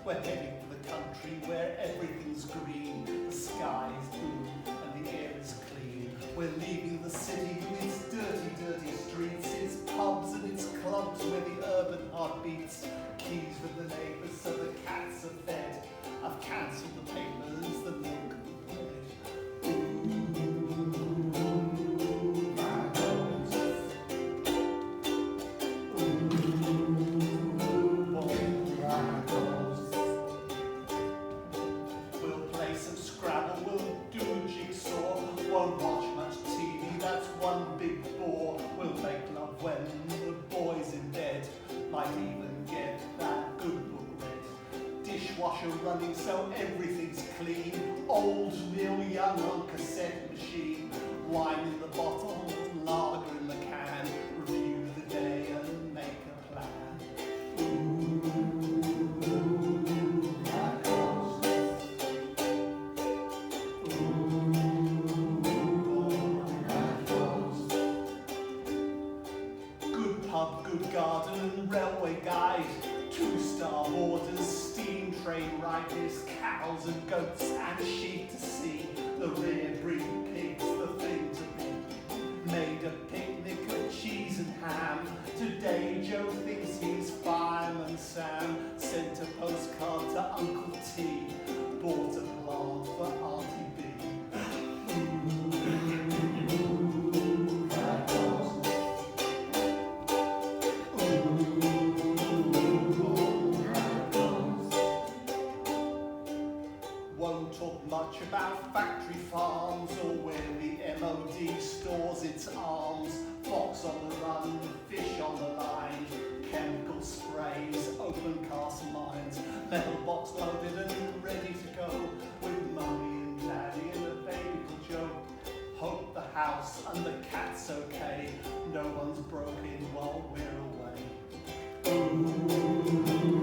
We're heading for the country where everything's green, the sky is blue and the air is clean. We're leaving the city with its dirty, dirty streets, its pubs and its clubs where the urban heart beats. Keys with the neighbours so the cats are fed. I've cancelled the papers, the milk and the bread. Ooh, my roses. Ooh, my roses. We'll play some Scrabble, we'll do a jigsaw. Won't watch much TV, that's one big bore. We'll make love when the boy's in bed. Might even get that good book read. Dishwasher running so everything's clean. Old meal young on cassette machine. Wine in the bottle, lager in the can. Review the day and make a plan. Ooh, my roses. Ooh, my roses. Good pub, good garden, railway guide. 2-star orders, steam train riders, cows and goats and sheep to see. The rare breed pigs, the thing to be. Made a picnic of cheese and ham. Today Joe thinks he's Fireman Sam. Sent a postcard to Uncle T. Bought a plant for Auntie B. Won't talk much about factory farms or where the MOD stores its arms. Fox on the run, fish on the line, chemical sprays, open cast mines, metal box loaded and ready to go, with mummy and daddy and a baby called Joe. Hope the house and the cat's okay, no one's broken while we're away. Ooh.